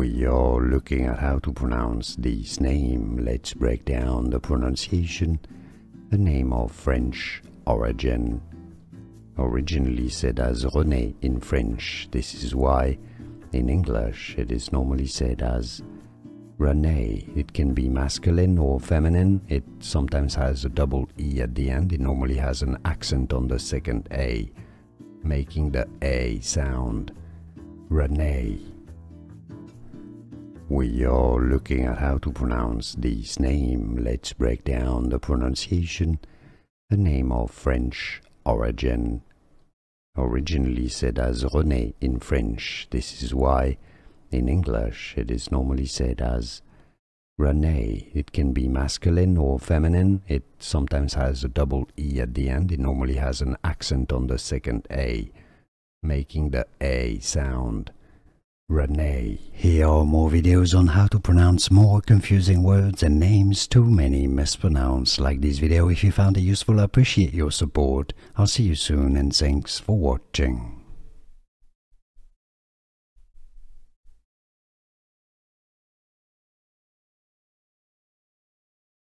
We are looking at how to pronounce this name. Let's break down the pronunciation. A name of French origin, originally said as Rene in French. This is why in English it is normally said as Rene. It can be masculine or feminine. It sometimes has a double E at the end. It normally has an accent on the second A, making the A sound. Rene. We are looking at how to pronounce this name. Let's break down the pronunciation. A name of French origin, originally said as Rene in French. This is why in English it is normally said as Rene. It can be masculine or feminine. It sometimes has a double E at the end. It normally has an accent on the second A, making the A sound. Rene. Here are more videos on how to pronounce more confusing words and names too many mispronounced. Like this video if you found it useful. I appreciate your support. I'll see you soon and thanks for watching.